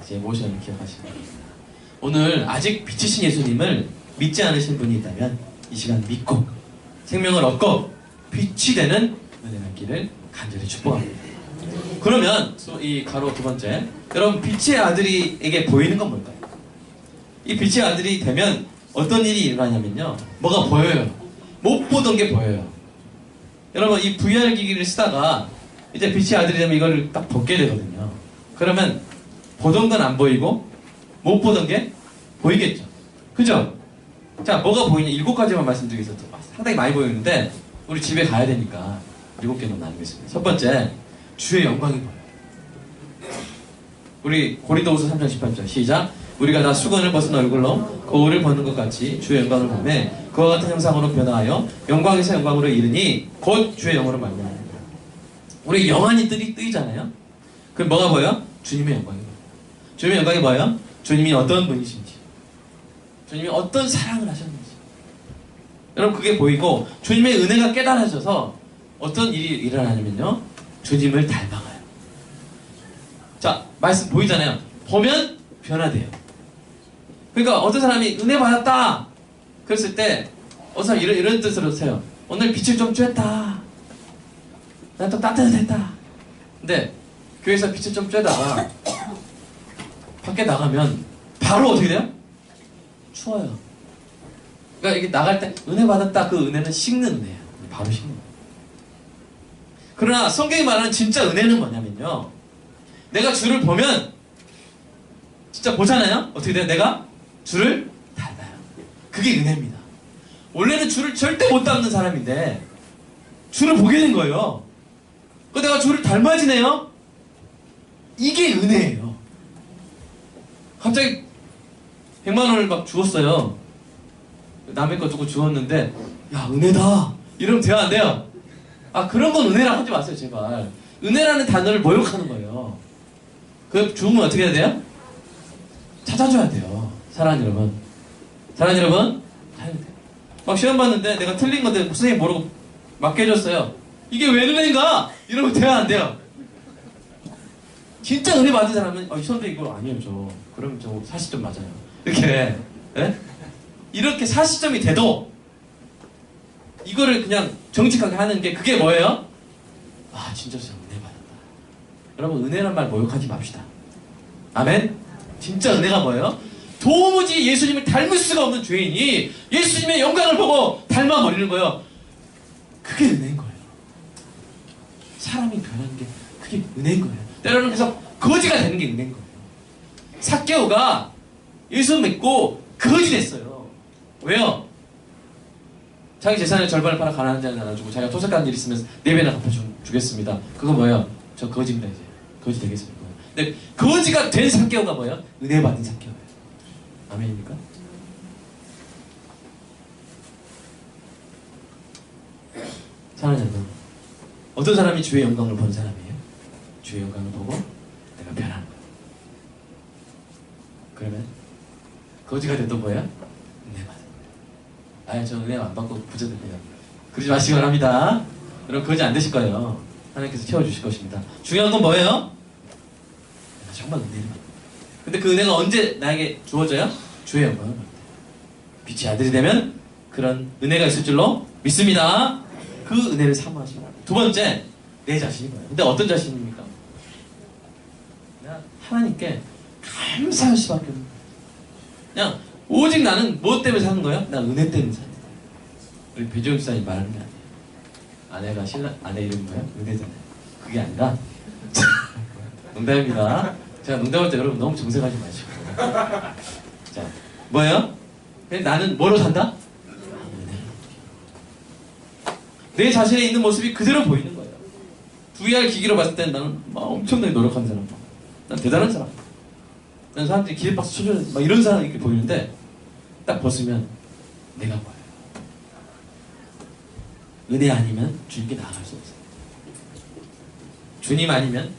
제 모션을 기억하시면 됩니다. 오늘 아직 빛이신 예수님을 믿지 않으신 분이 있다면 이 시간 믿고 생명을 얻고 빛이 되는 은혜가 있기를 간절히 축복합니다. 그러면 이 가로 두 번째, 여러분 빛의 아들이에게 보이는 건 뭘까요? 이 빛의 아들이 되면 어떤 일이 일어나냐면요, 뭐가 보여요. 못 보던 게 보여요. 여러분 이 VR 기기를 쓰다가 이제 빛의 아들이 되면 이걸 딱 벗게 되거든요. 그러면 보던 건 안 보이고 못 보던 게 보이겠죠. 그죠? 자, 뭐가 보이냐? 7가지만 말씀드리겠습니다. 상당히 많이 보이는데 우리 집에 가야 되니까 7개만 나누겠습니다. 첫 번째, 주의 영광이 보여요. 우리 고린도후서 3장 18절 시작. 우리가 다 수건을 벗은 얼굴로 거울을 벗는 것 같이 주의 영광을 보매 그와 같은 형상으로 변화하여 영광에서 영광으로 이르니 곧 주의 영광으로 말미암아. 우리 영안이 뜨이잖아요. 그럼 뭐가 보여? 주님의 영광이 보여요. 주님의 영광이 뭐예요? 주님이 어떤 분이신지, 주님이 어떤 사랑을 하셨는지, 여러분 그게 보이고 주님의 은혜가 깨달아져서 어떤 일이 일어나냐면요, 주님을 닮아가요. 자, 말씀 보이잖아요. 보면 변화돼요. 그러니까 어떤 사람이 은혜 받았다 그랬을 때 어떤 사람 이런 뜻으로 써요. 오늘 빛을 좀 쬐다, 난 또 따뜻했다. 근데 교회에서 빛을 좀 쬐다가 밖에 나가면 바로 어떻게 돼요? 추워요. 그러니까 이게 나갈 때 은혜 받았다, 그 은혜는 식는 은혜야. 바로 식는 은혜. 그러나 성경이 말하는 진짜 은혜는 뭐냐면요, 내가 주를 보면 진짜 보잖아요. 어떻게 돼요? 내가 주를 닮아요. 그게 은혜입니다. 원래는 주를 절대 못 닮는 사람인데 주를 보게 된 거예요. 그 내가 주를 닮아지네요. 이게 은혜예요. 갑자기 100만 원을 막 주었어요. 남의 거 두고 주었는데 야, 은혜다 이러면 돼요, 안 돼요? 아, 그런 건 은혜라 하지 마세요, 제발. 은혜라는 단어를 모욕하는 거예요. 그 주면 어떻게 해야 돼요? 찾아줘야 돼요. 사랑하는 여러분, 사랑하는 여러분, 막 시험 봤는데 내가 틀린 건데 선생님 모르고 맞게 해줬어요. 이게 왜 은혜인가? 이러면 돼요, 안 돼요? 진짜 은혜 받은 사람은 이 선생님 이거 아니에요 저, 그러면 저 40점 맞아요, 이렇게. 예? 이렇게 40점이 돼도 이거를 그냥 정직하게 하는 게, 그게 뭐예요? 아, 진짜 은혜 받았다. 여러분 은혜란 말 모욕하지 맙시다. 아멘? 진짜 은혜가 뭐예요? 도무지 예수님을 닮을 수가 없는 죄인이 예수님의 영광을 보고 닮아버리는 거예요. 그게 은혜인 거예요. 사람이 변하는 게 그게 은혜인 거예요. 때로는 그래서 거지가 되는 게 은혜인 거예요. 삭개오가 예수 믿고 거지 됐어요. 왜요? 자기 재산의 절반을 팔아 가난한 자를 나눠주고 자기가 토색한 일 있으면 4배나 갚아주겠습니다. 그거 뭐예요? 저 거지입니다. 이제 거지 되겠습니다. 근데 거지가 된 삭개오가 뭐예요? 은혜 받은 삭개오예요. 아멘입니까? 사랑하는 여러분, 어떤 사람이 주의 영광을 보는 사람이에요? 주의 영광을 보고 내가 변하는 거예요. 그러면 거지가 돼도 뭐예요? 은혜 받은 거예요. 아예 저 은혜 안 받고 부자 됩니다. 그러지 마시기 바랍니다. 여러분 거지 안 되실 거예요. 하나님께서 채워주실 것입니다. 중요한 건 뭐예요? 내가 정말 은혜를 받는 거예요. 근데 그 은혜가 언제 나에게 주어져요? 주의 영광을 받는 거예요. 빛의 아들이 되면 그런 은혜가 있을 줄로 믿습니다. 그 은혜를 사모하시기 바랍니다. 두 번째, 내 자신이 뭐예요? 근데 어떤 자신입니까? 그냥 하나님께 감사할 수밖에 없는 거예요. 그냥 오직 나는 무엇 때문에 사는 거예요? 나 은혜 때문에 사는 거예요. 우리 배종익 사님 말하는 게 아니에요. 아내가 신랑, 아내 이름이 뭐예요? 은혜잖아요. 그게 아니라 농담입니다. 제가 농담할 때 여러분 너무 정색하지 마시고. 자, 뭐예요? 그냥 나는 뭐로 산다? 내 자신에 있는 모습이 그대로 보이는 거예요. VR 기기로 봤을 때는 나는 막 엄청나게 노력하는 사람, 난 대단한 사람, 난 사람들이 기립박수 쳐줘야 막 이런 사람이 이렇게 보이는데 딱 벗으면 내가 보여요. 은혜 아니면 주님께 나아갈 수 없어요. 주님 아니면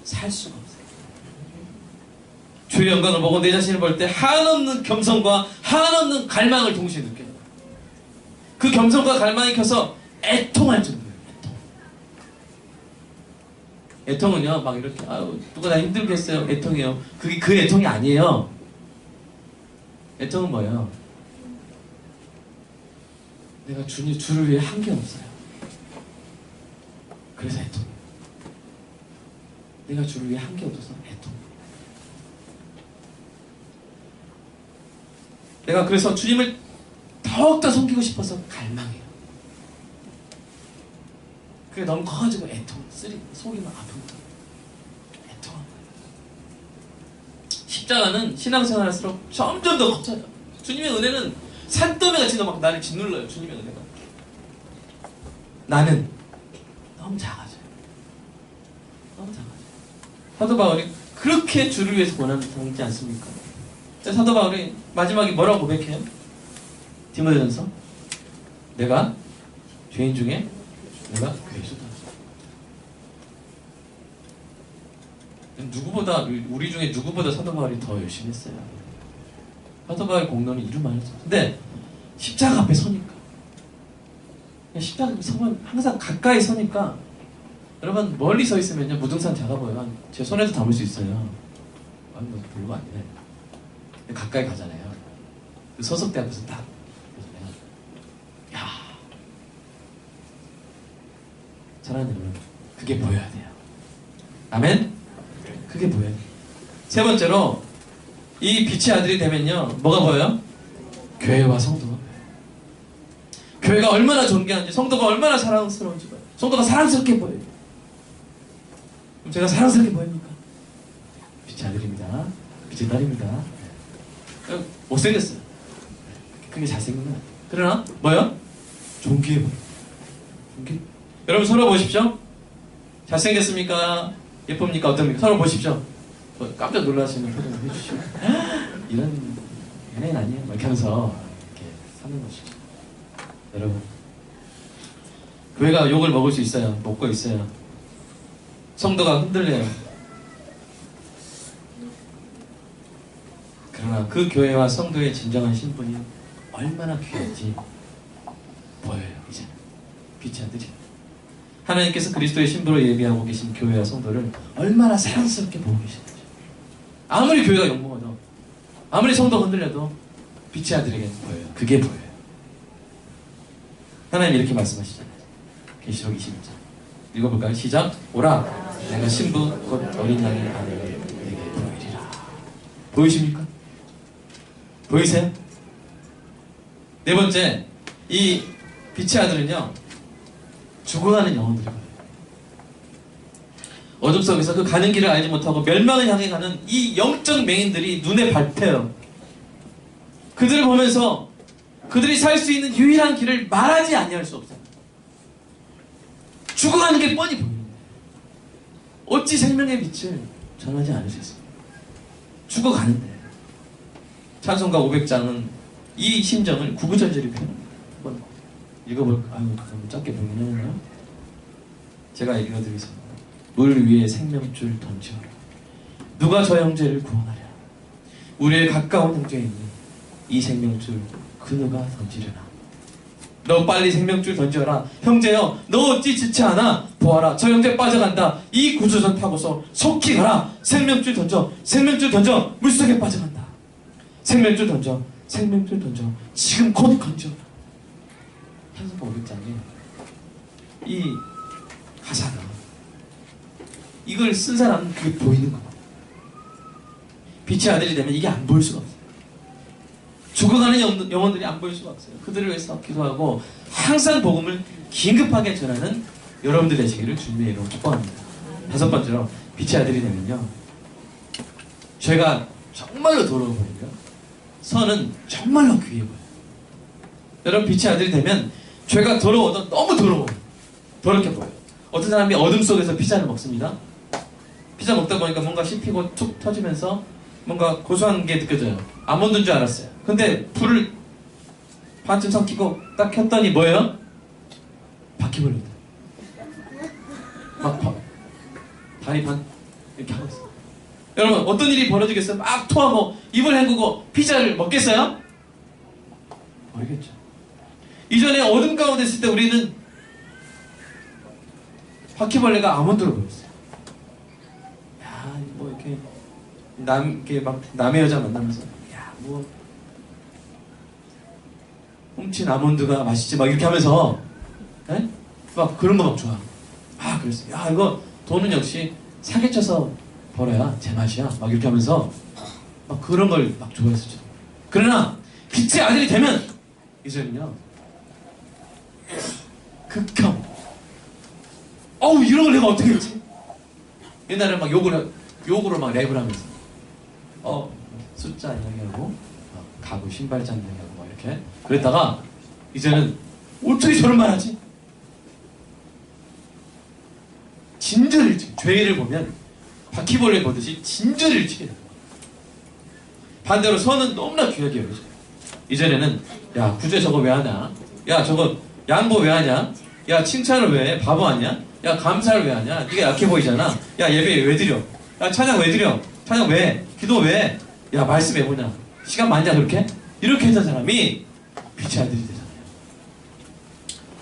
살 수가 없어요. 주의 영광을 보고 내 자신을 볼 때 한없는 겸손과 한없는 갈망을 동시에 느껴요. 그 겸손과 갈망이 켜서 애통할 정도예요. 애통은요, 막 이렇게 아유 누가 나 힘들게 했어요. 애통이에요. 그게 그 애통이 아니에요. 애통은 뭐예요? 내가 주를 위해 한 게 없어요. 그래서 애통. 내가 주를 위해 한 게 없어서 애통. 내가 그래서 주님을 더욱더 섬기고 싶어서 갈망해요. 그게 너무 커가지고 애통, 속이 막 아픈 거예요. 애통한 거예요. 십자가는 신앙생활 할수록 점점 더 커져요. 주님의 은혜는 산더미같이 막 나를 짓눌러요. 주님의 은혜가. 나는 너무 작아져요. 너무 작아져요. 사도 바울이 그렇게 주를 위해서 고난을 당하지 않습니까? 사도 바울이 마지막에 뭐라고 고백해요? 디모데전서, 내가 죄인 중에 내가 괴수다. 누구보다, 우리 중에 누구보다 사도 바울이 더 열심히 했어요. 사도 바울 공로는 이루 말했죠. 근데 십자가 앞에 서니까, 십자가 앞에 서면 항상 가까이 서니까, 여러분 멀리 서 있으면요 무등산 작아 보여요. 제 손에도 담을 수 있어요. 아니 뭐 별거 아니네. 근데 가까이 가잖아요. 그 서석대 앞에서 딱 보잖아요. 야, 사랑하는 여러분, 그게 보여야 돼요. 아멘? 그게 보여야 돼요. 세 번째로, 이 빛의 아들이 되면요 뭐가 보여요? 교회와 성도가 보여요. 교회가 얼마나 존귀한지, 성도가 얼마나 사랑스러운지 보여요. 성도가 사랑스럽게 보여요. 그럼 제가 사랑스럽게 보입니까? 빛의 아들입니다. 빛의 딸입니다. 못생겼어요. 그게 잘생긴 건 아니에요. 그러나 뭐요? 존귀해 보여요. 존귀. 여러분 서로 보십시오. 잘생겼습니까? 예쁩니까? 어떻습니까? 서로 보십시오. 깜짝 놀라시는 표정을 해주시고 이런 연예인 아니에요? 이렇게 하면서 이렇게 사는 것이죠. 여러분, 교회가 욕을 먹을 수 있어요. 먹고 있어요. 성도가 흔들려요. 그러나 그 교회와 성도의 진정한 신분이 얼마나 귀한지 보여요. 이제 빛의 아들이 하나님께서 그리스도의 신부로 예비하고 계신 교회와 성도를 얼마나 사랑스럽게 보고 계시는지. 아무리 교회가 욕먹어도, 아무리 성도가 흔들려도 빛의 아들에게 보여요. 그게 보여요. 하나님 이렇게 말씀하시잖아요. 계시록 21장 읽어볼까요? 시작. 오라, 내가 신부 곧 어린 양의 아내를 내게 보이리라. 보이십니까? 보이세요? 네 번째, 이 빛의 아들은요 죽어가는 영혼들이 거예요. 어둠 속에서 그 가는 길을 알지 못하고 멸망을 향해 가는 이 영적 맹인들이 눈에 밟혀요. 그들을 보면서 그들이 살 수 있는 유일한 길을 말하지 아니할 수 없어요. 죽어가는 게 뻔히 보이는데 어찌 생명의 빛을 전하지 않을 수 있습니까? 죽어가는데. 찬송가 500장은 이 심정을 구구절절히 표현합니다. 한번 읽어볼까요? 아유, 너무 짧게 보긴 하네요. 제가 읽어드리겠습니다. 물 위에 생명줄 던지어라. 누가 저 형제를 구원하랴. 우리의 가까운 형제이니 이 생명줄 그 누가 던지려나. 너 빨리 생명줄 던져라. 형제여, 너 어찌 지치 않아? 보아라, 저 형제 빠져간다. 이 구조선 타고서 속히 가라. 생명줄 던져, 생명줄 던져. 물속에 빠져간다. 생명줄 던져, 생명줄 던져. 지금 곧 건져라. 찬송가 500장에 이 가사가, 이걸 쓴 사람은 그게 보이는 겁니다. 빛의 아들이 되면 이게 안 보일 수가 없어요. 죽어가는 영혼들이 안 보일 수가 없어요. 그들을 위해서 기도하고 항상 복음을 긴급하게 전하는 여러분들 되시기를 주님의 이름으로 축복합니다. 다섯 번째로, 빛의 아들이 되면요, 죄가 정말로 더러워 보이고요, 선은 정말로 귀해 보여요. 여러분, 빛의 아들이 되면 죄가 더러워도 너무 더러워요. 더럽게 보여요. 어떤 사람이 어둠 속에서 피자를 먹습니다. 피자 먹다 보니까 뭔가 씹히고 툭 터지면서 뭔가 고소한 게 느껴져요. 아몬드인 줄 알았어요. 근데 불을 반쯤 삼키고 딱 켰더니 뭐예요? 바퀴벌레다. 막 다리 반 이렇게 하고 있어요. 여러분, 어떤 일이 벌어지겠어요? 막 토하고 입을 헹구고 피자를 먹겠어요? 모르겠죠. 이전에 어둠 가운데 있을 때 우리는 바퀴벌레가 아몬드로 보였어요. 야, 뭐 이렇게 이렇게 막 남의 여자 만나면서, 야, 뭐 훔친 아몬드가 맛있지, 막 이렇게 하면서, 에? 막 그런 거 막 좋아. 아, 그랬어요. 야, 이거 돈은 역시 사기쳐서 벌어야 제맛이야. 막 이렇게 하면서 막 그런 걸 막 좋아했었죠. 그러나 빛의 아들이 되면 이제는요, 극혐. 어우, 이런 걸 내가 어떻게 했지? 옛날에 막 욕으로 막 랩을 하면서 숫자 이야기하고 가구 신발장 이야기하고 막 이렇게 그랬다가 이제는 어떻게 저런 말 하지? 진저일치. 죄를 보면 바퀴벌레 보듯이 진저일치게 돼요. 반대로 선은 너무나 귀하게 여겨져요. 이전에는, 야, 구제 저거 왜 하냐? 야, 저거 양보 왜 하냐? 야, 칭찬을 왜 해? 바보 아니야? 야, 감사를 왜 하냐? 네가 약해 보이잖아. 야, 예배 왜 드려? 야, 찬양 왜 드려? 찬양 왜 해? 기도 왜 해? 야, 말씀 왜 보냐? 시간 많냐 그렇게? 이렇게 했던 사람이 빛의 아들이 되잖아요.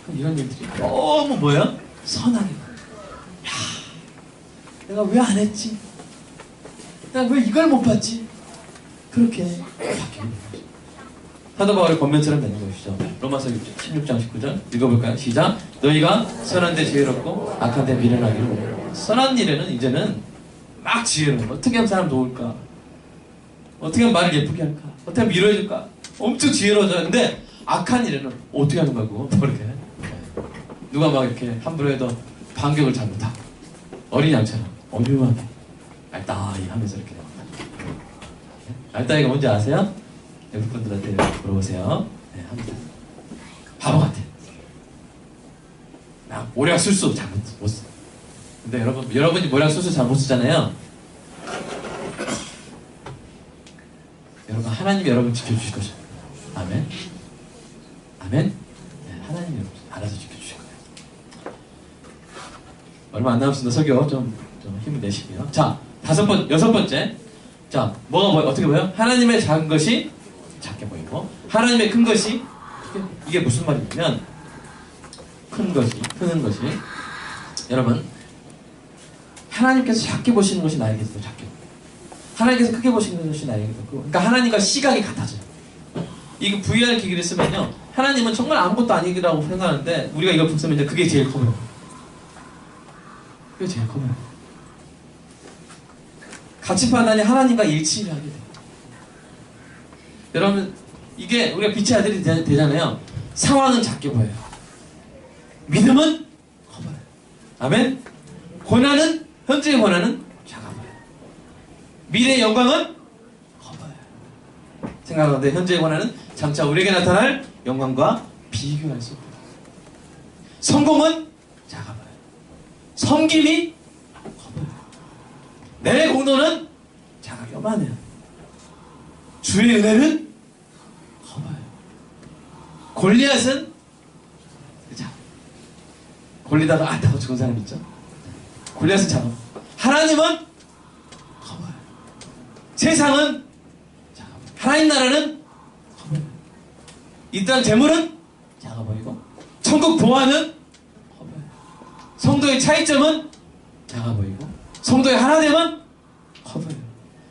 그럼 이런 일들이 너무 뭐야? 선하게. 야, 내가 왜 안 했지? 내가 왜 이걸 못 봤지? 그렇게 바뀌는 거죠. 사도 바울의 권면처럼 되는 것이죠. 로마서 16장 19절 읽어볼까요? 시작. 너희가 선한데 지혜롭고 악한데 미련하기로. 선한 일에는 이제는 막 지혜로운 거. 어떻게 하면 사람 도울까? 어떻게 하면 말을 예쁘게 할까? 어떻게 하면 위로해줄까? 엄청 지혜로워져요. 근데 악한 일에는 어떻게 하는 거야 그거? 그렇게 누가 막 이렇게 함부로 해도 반격을 잘 못하고 어린 양처럼 어류하게 알따이 하면서 이렇게 알따이가 뭔지 아세요? 외국 분들한테 물어보세요. 네, 합니다. 바보 같아. 나 모략 술수 잘 못 써. 근데 여러분이 모략 술수 잘 못 쓰잖아요. 여러분, 하나님이 여러분 지켜주실 것이에요. 아멘. 아멘. 네, 하나님이 여러분 알아서 지켜주실 거예요. 얼마 안 남았습니다. 설교 좀 힘을 내시고요. 자, 여섯 번째. 자, 어떻게 보여요? 하나님의 작은 것이 작게 보이고, 하나님의 큰 것이, 이게 무슨 말이냐면, 크는 것이, 여러분, 하나님께서 작게 보시는 것이 나에게서 더 작게 보여요. 하나님께서 크게 보시는 것이 나에게서 더 크고, 그러니까 하나님과 시각이 같아져요. 이거 VR 기기를 쓰면요, 하나님은 정말 아무것도 아니라고 생각하는데, 우리가 이거 쓰면 이제 그게 제일 커 보여요. 그게 제일 커 보여요. 가치 판단이 하나님과 일치를 하게 돼요. 여러분, 이게 우리가 빛의 아들이 되잖아요. 상황은 작게 보여요. 믿음은 커 보여요. 아멘? 현재의 고난은 작아 보여요. 미래의 영광은 커 보여요. 생각하는데 현재의 고난은 장차 우리에게 나타날 영광과 비교할 수 없다. 성공은 작아 보여요. 섬김이 커 보여요. 내 공로는 작아 요만해요. 주의 은혜는 커 보여요. 골리앗은 작아. 골리다가 아다고 죽은 사람 있죠? 골리앗은 작아. 하나님은 커 보여요. 세상은 작아 보여요. 하나님 나라는 커 보여요. 이 땅 재물은 작아 보이고 천국 보화는 커 보여요. 성도의 차이점은 작아 보이고 성도의 하나됨은 커 보여요.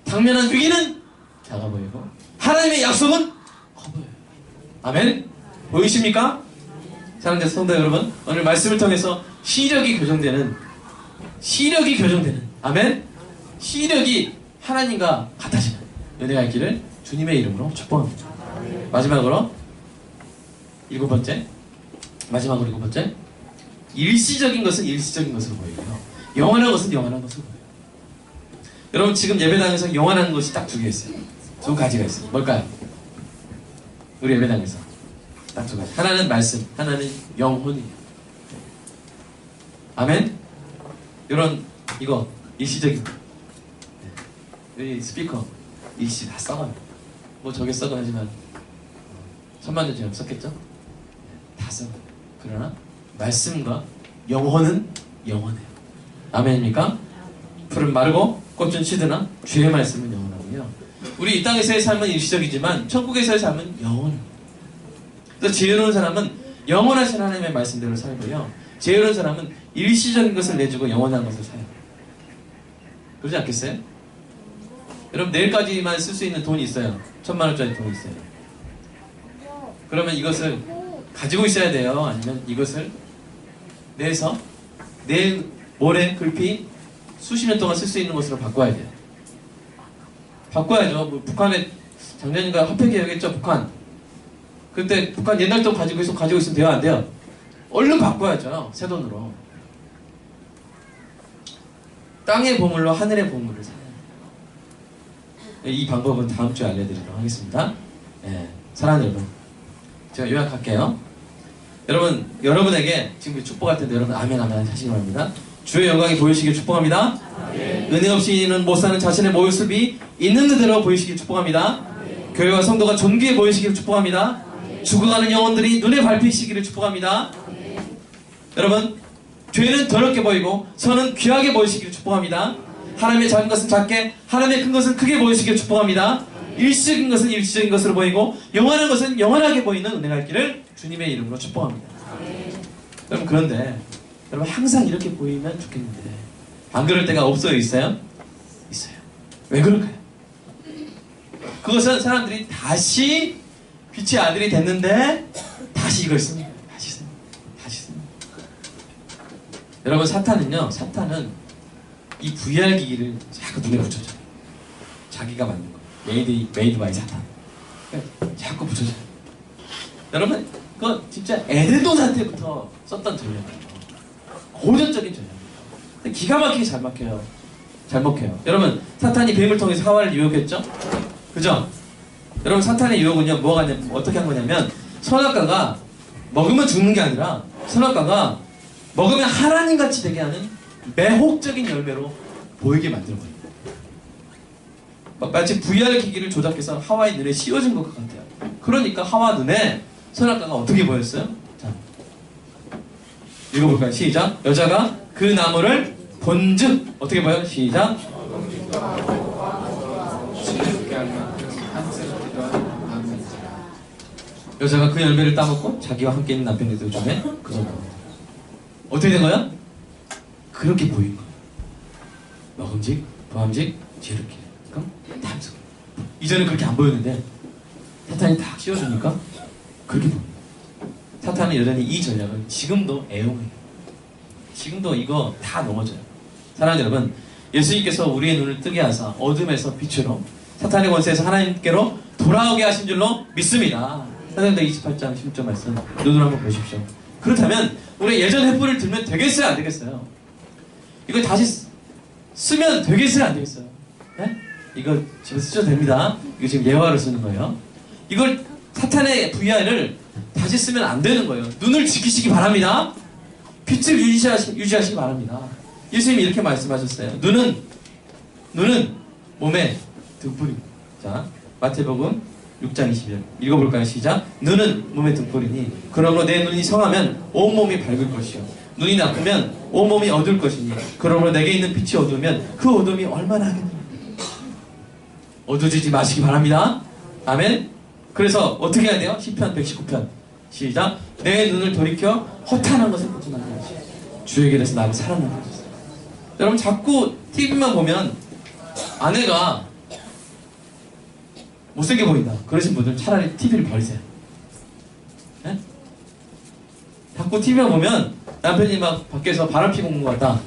당면한 위기는 작아 보이고 하나님의 약속은 커 보여요. 아멘. 보이십니까? 사랑하는 성도 여러분, 오늘 말씀을 통해서 시력이 교정되는 아멘. 시력이 하나님과 같아지는 은혜가 있기를 주님의 이름으로 축복합니다. 마지막으로 일곱 번째, 일시적인 것은 일시적인 것으로 보이고요, 영원한 것은 영원한 것으로 보여요. 여러분, 지금 예배당에서 영원한 것이 딱 두 개 있어요. 두 가지가 있어요. 뭘까요? 우리 예배당에서 딱 두 가지. 하나는 말씀, 하나는 영혼이에요. 아멘. 이거 일시적인 거. 여기 스피커 일시 다 썩어요. 뭐 저게 썩어 하지만 1000만 년 전에 썼겠죠? 다 썩어요. 그러나 말씀과 영혼은 영원해요. 아멘입니까? 풀은 마르고 꽃은 시드나 주의 말씀은 영원하고요. 우리 이 땅에서의 삶은 일시적이지만 천국에서의 삶은 영원해요. 그래서 지혜로운 사람은 영원하신 하나님의 말씀대로 살고요, 지혜로운 사람은 일시적인 것을 내주고 영원한 것을 사요. 그러지 않겠어요? 여러분, 내일까지만 쓸 수 있는 돈이 있어요. 1000만 원짜리 돈이 있어요. 그러면 이것을 가지고 있어야 돼요? 아니면 이것을 내서 내일 모레 글피 수십 년 동안 쓸 수 있는 것으로 바꿔야 돼요. 바꿔야죠. 뭐 북한에 작년인가 화폐개혁했죠, 북한. 그때 북한 옛날 돈 가지고 있으면 돼요, 안 돼요? 얼른 바꿔야죠, 새 돈으로. 땅의 보물로 하늘의 보물을 사요. 이 방법은 다음 주에 알려드리도록 하겠습니다. 사랑하는 여러분, 제가 요약할게요. 여러분에게 지금 축복할 텐데 여러분 아멘 하시기 바랍니다. 주의 영광이 보이시길 축복합니다. 아멘. 은혜 없이는 못 사는 자신의 모습이 있는 그대로 보이시길 축복합니다. 아멘. 교회와 성도가 존귀해 보이시길 축복합니다. 아멘. 죽어가는 영혼들이 눈에 밟히시기를 축복합니다. 아멘. 여러분, 죄는 더럽게 보이고 선은 귀하게 보이시기를 축복합니다. 하나님의 작은 것은 작게, 하나님의 큰 것은 크게 보이시기를 축복합니다. 일시적인 것은 일시적인 것으로 보이고 영원한 것은 영원하게 보이는 은혜가 있기를 주님의 이름으로 축복합니다. 여러분, 그런데 여러분 항상 이렇게 보이면 좋겠는데 안 그럴 때가 없어요? 있어요? 있어요. 왜 그럴까요? 그것은 사람들이 다시 빛의 아들이 됐는데 다시 이걸 씁니다. 다시 씁니다. 여러분, 사탄은 이 VR 기기를 자꾸 눈에 붙여줘요. 자기가 만든 거. 메이드 바이 사탄. 자꾸 붙여줘요. 여러분, 그건 진짜 에덴동산 때부터 썼던 전략이에요. 고전적인 전략이에요. 기가 막히게 잘 먹혀요. 여러분, 사탄이 뱀을 통해서 하와를 유혹했죠? 그죠? 여러분, 사탄의 유혹은요, 어떻게 한 거냐면, 선악과가 먹으면 죽는 게 아니라, 선악과가 먹으면 하나님같이 되게 하는 매혹적인 열매로 보이게 만들어버려요. 마치 VR 기기를 조작해서 하와의 눈에 씌워준 것 같아요. 그러니까 하와 눈에 선악과가 어떻게 보였어요? 자, 읽어볼까요? 시작. 여자가 그 나무를 본즉 어떻게 보여요? 시작. 여자가 그 열매를 따먹고 자기와 함께 있는 남편들도 중에 그저 어떻게 된 거야? 그렇게 보인 거예요. 먹음직, 보암직, 지혜롭게. 그럼 탐스. 이전에 그렇게 안 보였는데 사탄이 딱 씌워주니까 그렇게 보여요. 사탄은 여전히 이 전략을 지금도 애용해요. 지금도 이거 다 넘어져요. 사랑하는 여러분, 예수님께서 우리의 눈을 뜨게 하사 어둠에서 빛으로 사탄의 권세에서 하나님께로 돌아오게 하신 줄로 믿습니다. 사도행전 28장 16절 말씀 눈으로 한번 보십시오. 그렇다면 우리 예전 횃불을 들면 되겠어요, 안 되겠어요? 이거 다시 쓰면 되겠어요, 안 되겠어요? 네? 이거 집에 쓰셔도 됩니다. 이거 지금 예화로 쓰는 거예요. 이걸 사탄의 VR을 다시 쓰면 안 되는 거예요. 눈을 지키시기 바랍니다. 빛을 유지하시기 바랍니다. 예수님이 이렇게 말씀하셨어요. 눈은 몸의 등불입니다. 자, 마태복음 6장 20절 읽어볼까요? 시작. 눈은 몸의 등불이니 그러므로 내 눈이 성하면 온몸이 밝을 것이요 눈이 나쁘면 온몸이 어두울 것이니 그러므로 내게 있는 빛이 어두우면 그 어둠이 얼마나 하겠느냐. 어두워지지 마시기 바랍니다. 아멘. 그래서 어떻게 해야 돼요? 시편 119편 시작. 내 눈을 돌이켜 허탄한 것을 보지 말라. 주의 길에서 나를 살아나게 해주세요. 여러분 자꾸 TV만 보면 아내가 못생겨 보인다 그러신 분들 차라리 TV를 버리세요. 네? 자꾸 TV만 보면 남편이 막 밖에서 바람 피고 온 것 같다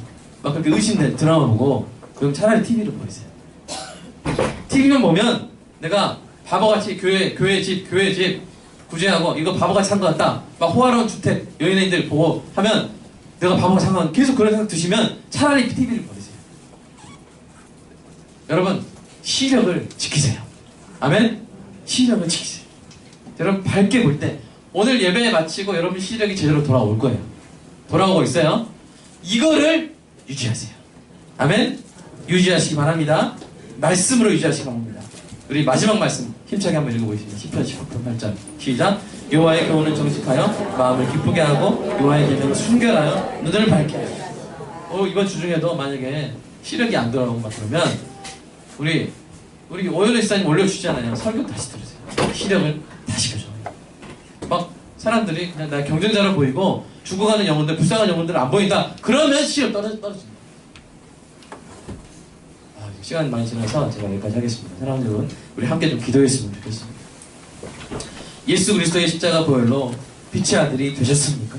막 그렇게 의심된 드라마 보고 그럼 차라리 TV를 버리세요. TV만 보면 내가 바보같이 교회 집 구제하고 이거 바보같이 산 것 같다 막 호화로운 주택 연예인들 보고 하면 내가 바보같이 산 것 같다 계속 그런 생각 드시면 차라리 TV를 버리세요. 여러분 시력을 지키세요. 아멘? 시력을 지키세요. 여러분 밝게 볼 때 오늘 예배 마치고 여러분 시력이 제대로 돌아올 거예요. 돌아오고 있어요. 이거를 유지하세요. 아멘? 유지하시기 바랍니다. 말씀으로 유지하시기 바랍니다. 우리 마지막 말씀 힘차게 한번 읽어보겠습니다. 10편 19편 8절 시작. 여호와의 교훈을 정직하여 마음을 기쁘게 하고 여호와의 계명을 순결하여 눈을 밝게 하여. 이번 주 중에도 만약에 시력이 안 돌아오고 막 그러면 우리 오연우 시사님 올려주시잖아요. 설교 다시 들으세요. 시력을 다시 가져와요. 막 사람들이 그냥 나 경쟁자로 보이고 죽어가는 영혼들, 불쌍한 영혼들 안 보인다. 그러면 시력 떨어집니다. 시간 많이 지나서 제가 여기까지 하겠습니다. 사랑하는 여러분, 우리 함께 좀 기도했으면 좋겠습니다. 예수 그리스도의 십자가 보혈로 빛의 아들이 되셨습니까?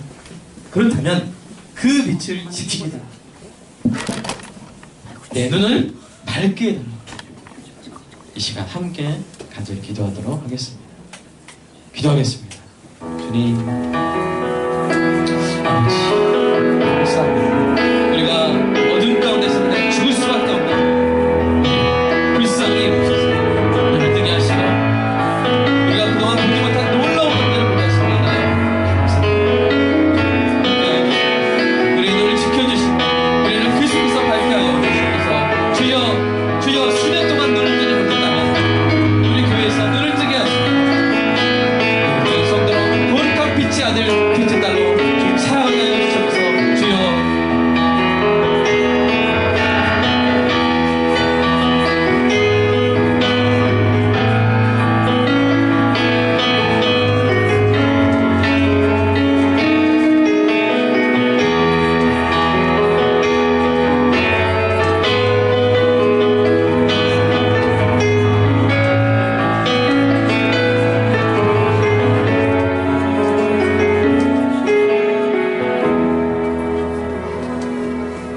그렇다면 그 빛을 지키게 해달라. 내 눈을 밝게 해달라. 이 시간 함께 간절히 기도하도록 하겠습니다. 기도하겠습니다. 주님, 아버지, 감사합니다. 우리가 어둠 가운데서 그냥 죽을 수밖에 없는 불쌍히 오셔서 눈을 뜨게 하시고 우리가 그동안 보지 못한 놀라운 것들을 보게 하시나요? 감사합니다. 우리 눈을 지켜주시고 우리는 계속해서 밝게 하여 주시면서 주여 수년 동안 눈을 뜨지 못했다면 우리 교회에서 눈을 뜨게 하시고 우리 성도로 거룩한 빛의 아들 빛의 딸로 주님 사랑하여 주셔서 주여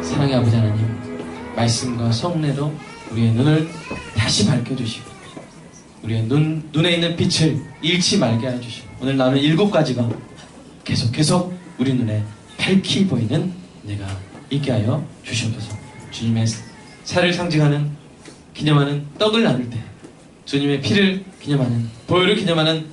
사랑의 아버지 하나님, 말씀과 성례로 우리의 눈을 다시 밝혀주시고 우리의 눈에 있는 빛을 잃지 말게 해주시고 오늘 나는 7가지가 계속 우리 눈에 밝히 보이는 내가 있게 하여 주시옵소서. 주님의 살을 상징하는 기념하는 떡을 나눌 때 주님의 피를 기념하는 보혈을 기념하는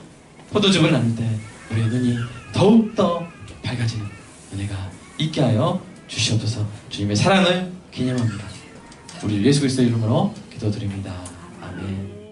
포도즙을 나눌 때 우리의 눈이 더욱더 밝아지는 은혜가 있게 하여 주시옵소서. 주님의 사랑을 기념합니다. 우리 예수 그리스도의 이름으로 기도드립니다. 아멘.